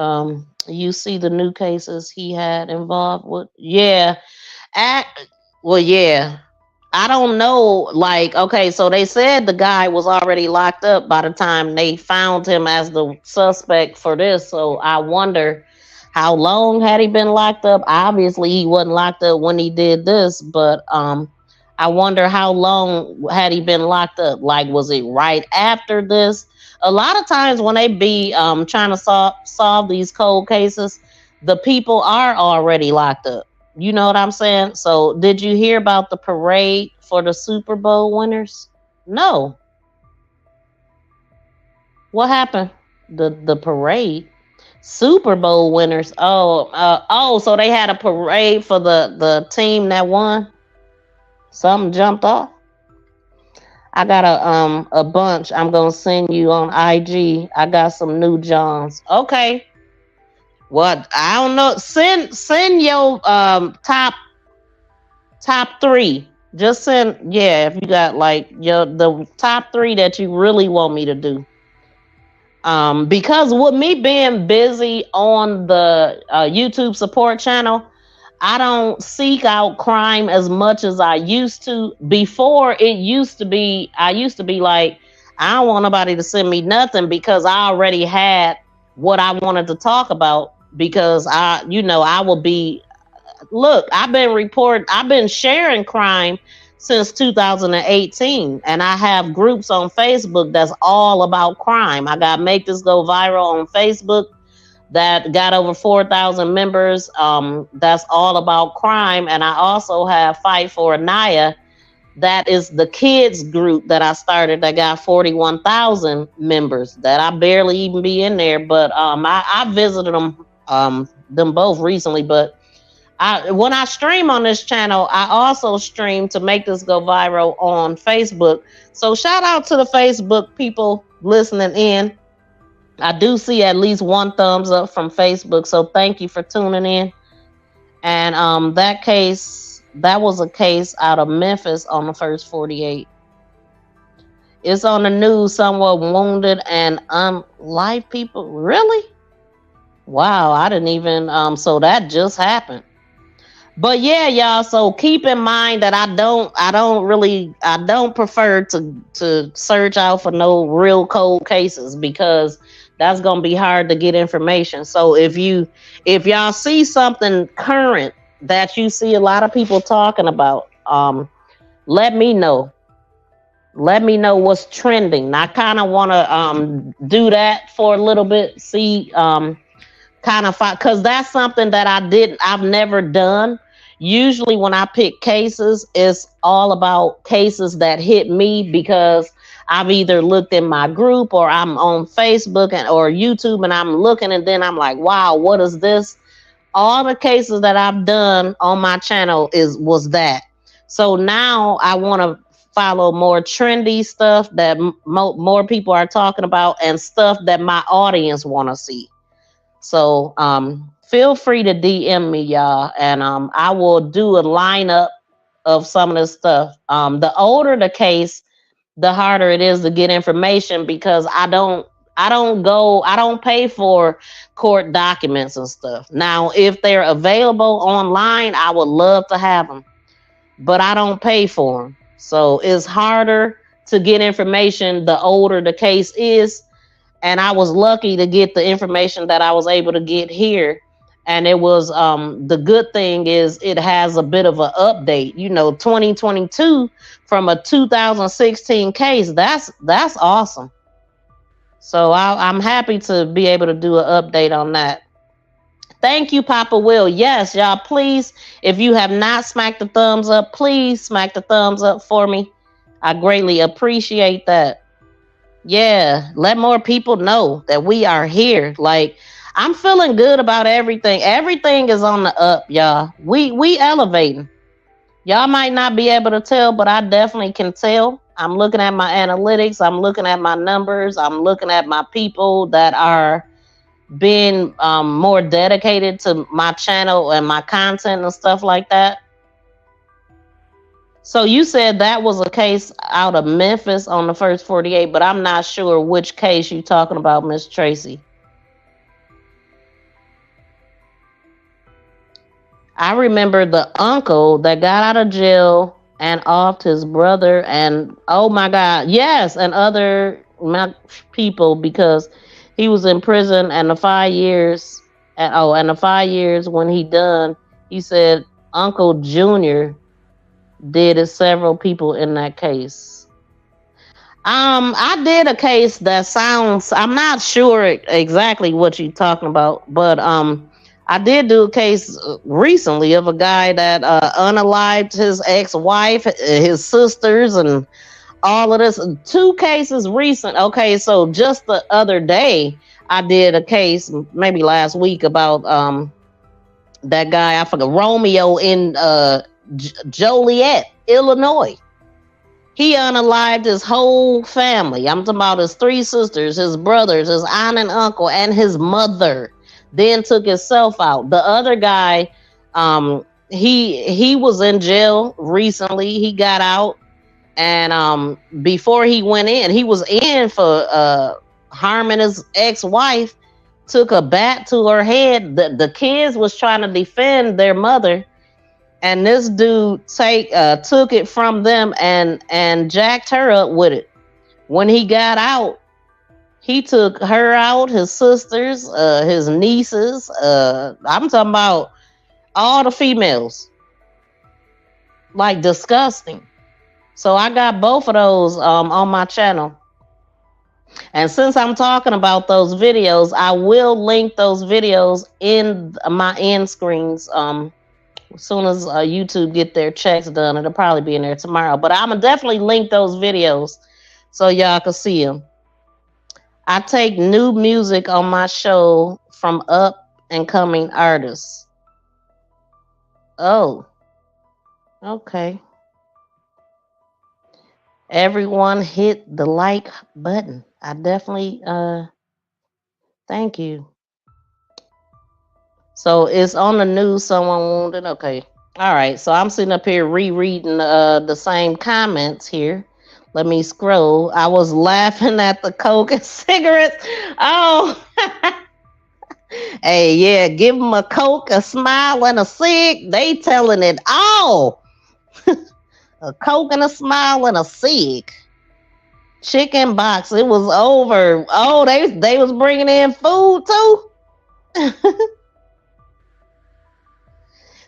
You see the new cases he had involved with. Yeah. Well, yeah. I don't know. Like, okay, so they said the guy was already locked up by the time they found him as the suspect for this. So I wonder how long had he been locked up? Obviously, he wasn't locked up when he did this, but I wonder how long had he been locked up? Like, was it right after this? A lot of times when they be trying to solve these cold cases, the people are already locked up. You know what I'm saying? So did you hear about the parade for the Super Bowl winners? No. What happened? The parade? Super Bowl winners. So they had a parade for the team that won? Something jumped off. I got a bunch I'm gonna send you on IG. I got some new Johns. Okay. What? I don't know. Send your top 3. Just send, yeah, if you got like the top 3 that you really want me to do. Because with me being busy on the YouTube support channel, I don't seek out crime as much as I used to. Before, I used to be like, I don't want nobody to send me nothing because I already had what I wanted to talk about, because I will be, look, I've been sharing crime since 2018, and I have groups on Facebook that's all about crime. I got Make This Go Viral on Facebook that got over 4,000 members. That's all about crime. And I also have Fight for Anaya. That is the kids group that I started that got 41,000 members that I barely even be in there. But I visited them both recently. But when I stream on this channel, I also stream to Make This Go Viral on Facebook. So shout out to the Facebook people listening in. I do see at least one thumbs up from Facebook, so thank you for tuning in. And that was a case out of Memphis on the first 48. It's on the news, somewhat wounded and unlife people. Really? Wow, I didn't even so that just happened. But yeah, y'all, so keep in mind that I don't prefer to search out for no real cold cases, because that's gonna be hard to get information. So if y'all see something current that you see a lot of people talking about, let me know. Let me know what's trending. I kind of want to do that for a little bit. See, because that's something that I've never done. Usually when I pick cases, it's all about cases that hit me, because I've either looked in my group or I'm on Facebook or YouTube and I'm looking, and then I'm like, wow, what is this? All the cases that I've done on my channel was that. So now I want to follow more trendy stuff that more people are talking about and stuff that my audience want to see. So feel free to DM me, y'all, and I will do a lineup of some of this stuff. The older the case, the harder it is to get information because I don't pay for court documents and stuff. Now, if they're available online, I would love to have them, but I don't pay for them. So it's harder to get information the older the case is. And I was lucky to get the information that I was able to get here. And it was, the good thing is it has a bit of an update, 2022 from a 2016 case. That's awesome. So I'm happy to be able to do an update on that. Thank you, Papa Will. Yes, y'all, please, if you have not smacked the thumbs up, please smack the thumbs up for me. I greatly appreciate that. Yeah, let more people know that we are here. Like, I'm feeling good about everything. Everything is on the up, y'all. We elevating. Y'all might not be able to tell, but I definitely can tell. I'm looking at my analytics. I'm looking at my numbers. I'm looking at my people that are being more dedicated to my channel and my content and stuff like that. So you said that was a case out of Memphis on the first 48, but I'm not sure which case you're talking about, Miss Tracy. I remember the uncle that got out of jail and offed his brother and, oh my God, yes, and other people because he was in prison and the 5 years, and the 5 years when he done, he said Uncle Junior did it several people in that case. I did a case that sounds, I'm not sure exactly what you're talking about, but I did do a case recently of a guy that unalived his ex-wife, his sisters, and all of this. 2 cases recent. Okay, so just the other day, I did a case, maybe last week, about that guy, I forgot, Romeo in Joliet, Illinois. He unalived his whole family. I'm talking about his 3 sisters, his brothers, his aunt and uncle, and his mother. Then took himself out. The other guy, he was in jail recently. He got out, and before he went in, he was in for harming his ex-wife. Took a bat to her head. The kids was trying to defend their mother. And this dude took it from them and jacked her up with it. When he got out, he took her out, his sisters, his nieces. I'm talking about all the females. Like, disgusting. So I got both of those on my channel. And since I'm talking about those videos, I will link those videos in my end screens. As soon as YouTube get their checks done, it'll probably be in there tomorrow. But I'm going to definitely link those videos so y'all can see them. I take new music on my show from up and coming artists. Oh, okay. Everyone hit the like button. I definitely, thank you. So it's on the news, someone wounded. Okay. All right. So I'm sitting up here rereading the same comments here. Let me scroll. I was laughing at the Coke and cigarettes. Oh, hey, yeah. Give them a Coke, a smile, and a cig. They telling it all. A Coke and a smile and a cig. Chicken box. It was over. Oh, they was bringing in food too.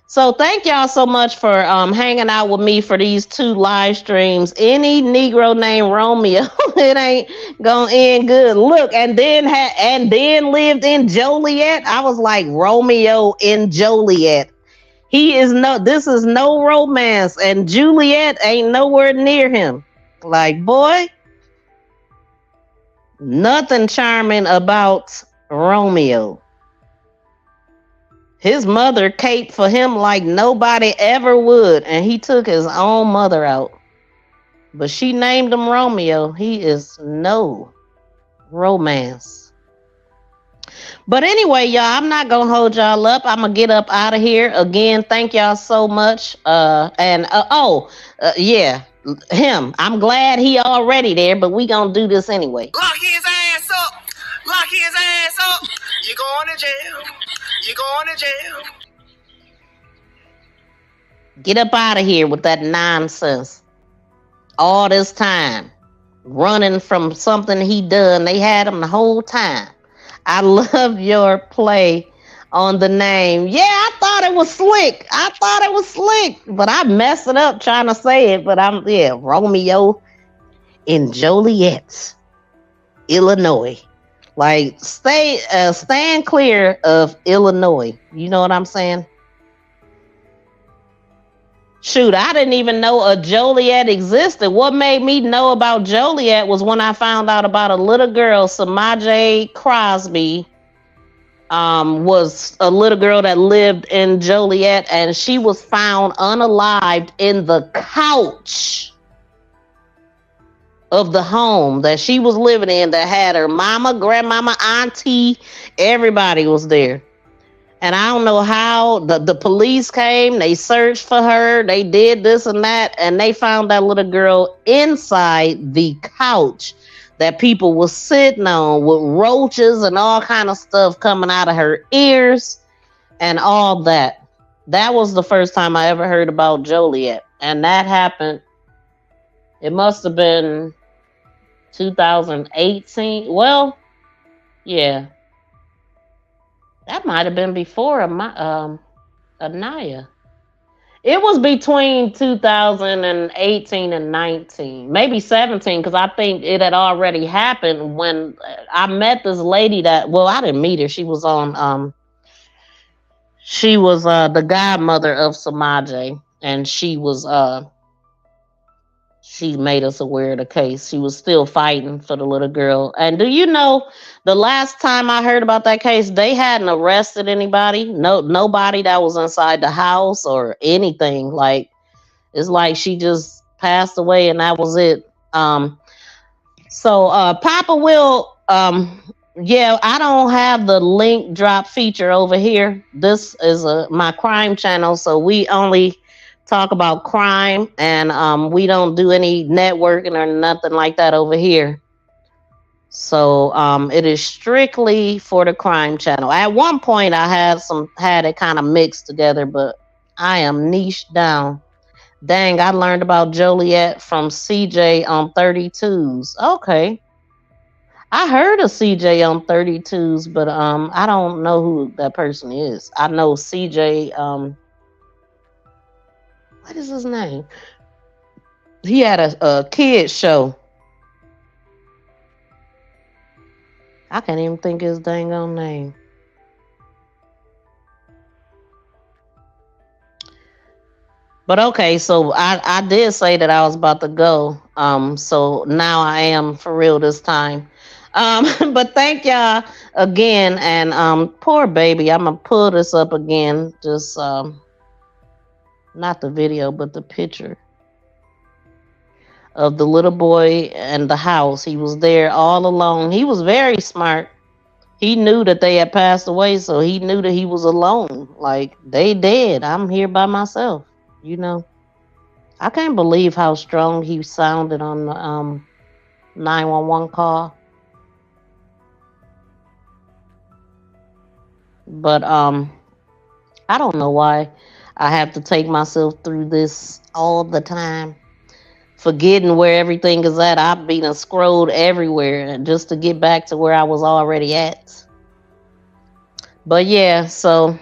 So thank y'all so much for hanging out with me for these 2 live streams. Any Negro named Romeo, it ain't gonna end good. Look, and then lived in Joliet. I was like, Romeo in Joliet. This is no romance, and Juliet ain't nowhere near him. Like, boy, nothing charming about Romeo. His mother caped for him like nobody ever would, and he took his own mother out. But she named him Romeo. He is no romance. But anyway, y'all, I'm not gonna hold y'all up. I'm gonna get up out of here. Again, thank y'all so much. Yeah, him. I'm glad he already there, but we gonna do this anyway. Lock his ass up. Lock his ass up. You going to jail. You going to jail. Get up out of here with that nonsense. All this time running from something he done. They had him the whole time. I love your play on the name. Yeah, I thought it was slick. But I messed it up trying to say it. But Romeo in Joliet, Illinois. Like, stand clear of Illinois. You know what I'm saying? Shoot, I didn't even know a Joliet existed. What made me know about Joliet was when I found out about a little girl, Samaje Crosby, was a little girl that lived in Joliet, and she was found unalived in the couch of the home that she was living in that had her mama, grandmama, auntie, everybody was there. And I don't know how the police came, they searched for her, they did this and that, and they found that little girl inside the couch that people were sitting on with roaches and all kind of stuff coming out of her ears and all that. That was the first time I ever heard about Joliet. And that happened, it must have been 2018. Well, yeah. That might have been before Anaya. It was between 2018 and 19, maybe 17, because I think it had already happened when I met this lady that, well, I didn't meet her. She was on, the godmother of Samaje, and she made us aware of the case. She was still fighting for the little girl. And do you know, the last time I heard about that case, they hadn't arrested anybody. Nobody that was inside the house or anything. Like, it's like she just passed away and that was it. Papa Will, I don't have the link drop feature over here. This is my crime channel, so we only talk about crime, and we don't do any networking or nothing like that over here. So it is strictly for the crime channel. At one point I had it kind of mixed together, but I am niched down. Dang, I learned about Joliet from CJ on 32s. Okay. I heard of CJ on 32s, but I don't know who that person is. I know CJ, what is his name? He had a kids show. I can't even think his dang on name. But okay, so I did say that I was about to go. So now I am for real this time. But thank y'all again. And poor baby, I'm gonna pull this up again. Just not the video, but the picture of the little boy and the house. He was there all alone. He was very smart. He knew that they had passed away, so he knew that he was alone. Like, they dead. I'm here by myself. You know, I can't believe how strong he sounded on the 911 call. But I don't know why I have to take myself through this all the time, forgetting where everything is at. I've been scrolled everywhere just to get back to where I was already at. But yeah, so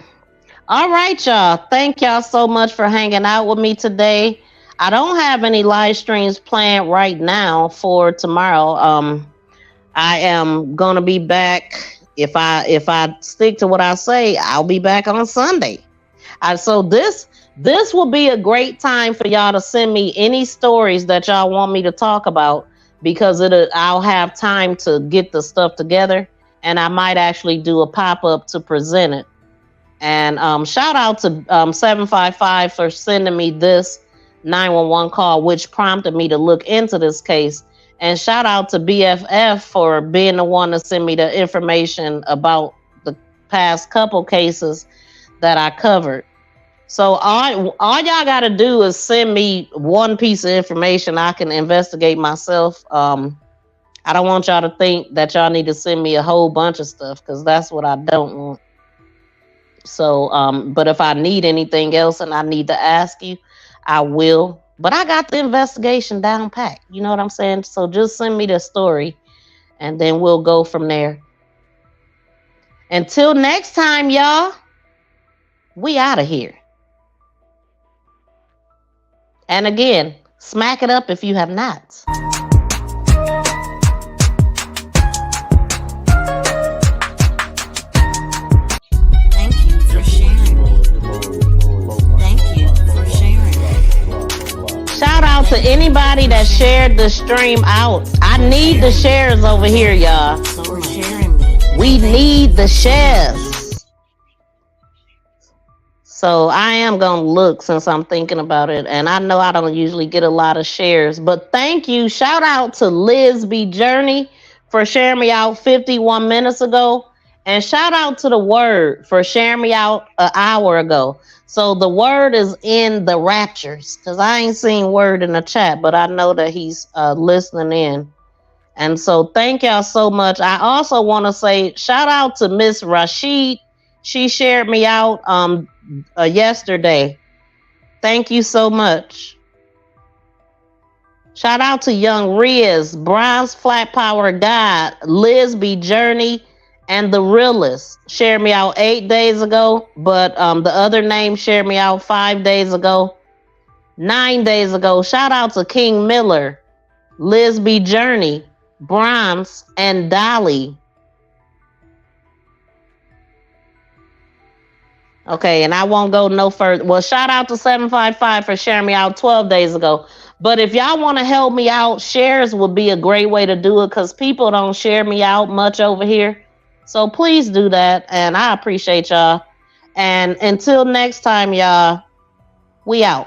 all right, y'all. Thank y'all so much for hanging out with me today. I don't have any live streams planned right now for tomorrow. I am gonna be back. If I stick to what I say, I'll be back on Sunday. So this will be a great time for y'all to send me any stories that y'all want me to talk about, because I'll have time to get the stuff together, and I might actually do a pop-up to present it. And shout out to 755 for sending me this 911 call, which prompted me to look into this case. And shout out to BFF for being the one to send me the information about the past couple cases that I covered. So all y'all got to do is send me one piece of information I can investigate myself. I don't want y'all to think that y'all need to send me a whole bunch of stuff, because that's what I don't want. So, but if I need anything else and I need to ask you, I will. But I got the investigation down pat. You know what I'm saying? So just send me the story and then we'll go from there. Until next time, y'all, we out of here. And again, smack it up if you have not. Shout out to anybody that shared the stream out. I need the shares over here, y'all. We need the shares. So I am going to look since I'm thinking about it. And I know I don't usually get a lot of shares. But thank you. Shout out to Liz B. Journey for sharing me out 51 minutes ago. And shout out to The Word for sharing me out an hour ago. So The Word is in the Raptures, because I ain't seen Word in the chat, but I know that he's listening in. And so thank y'all so much. I also want to say shout out to Miss Rashid. She shared me out yesterday. Thank you so much. Shout out to Young Riz, Bronze Flat Power God, Liz B. Journey, and The Realist. Shared me out 8 days ago, but the other name shared me out 5 days ago, 9 days ago. Shout out to King Miller, Liz B. Journey, Bronze, and Dolly. Okay, and I won't go no further. Well, shout out to 755 for sharing me out 12 days ago. But if y'all want to help me out, shares would be a great way to do it, because people don't share me out much over here. So please do that, and I appreciate y'all. And until next time, y'all, we out.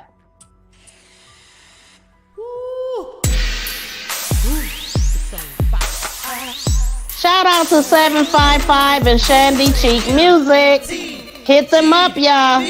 Shout out to 755 and Shandy Cheek Music. Hit them up, y'all.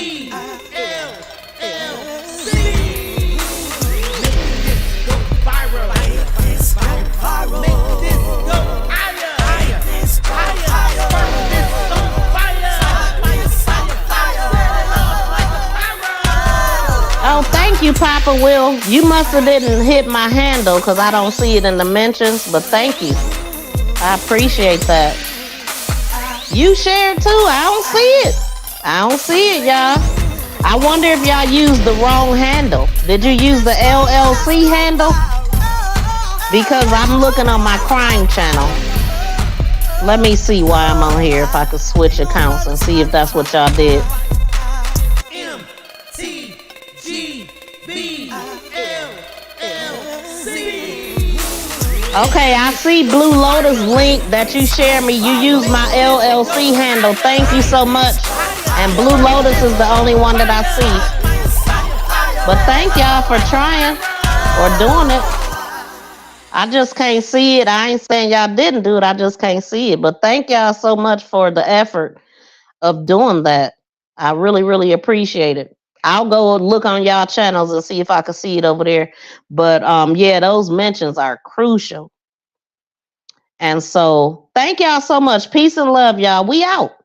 Oh, thank you, Papa Will. You must have didn't hit my handle because I don't see it in the mentions, but thank you. I appreciate that. You shared too. I don't see it. I don't see it, y'all. I wonder if y'all used the wrong handle. Did you use the LLC handle? Because I'm looking on my crime channel. Let me see why I'm on here, if I could switch accounts and see if that's what y'all did. Okay, I see Blue Lotus link that you shared me. You used my LLC handle. Thank you so much. And Blue Lotus is the only one that I see. But thank y'all for trying or doing it. I just can't see it. I ain't saying y'all didn't do it. I just can't see it. But thank y'all so much for the effort of doing that. I really, really appreciate it. I'll go look on y'all channels and see if I can see it over there. But yeah, those mentions are crucial. And so thank y'all so much. Peace and love, y'all. We out.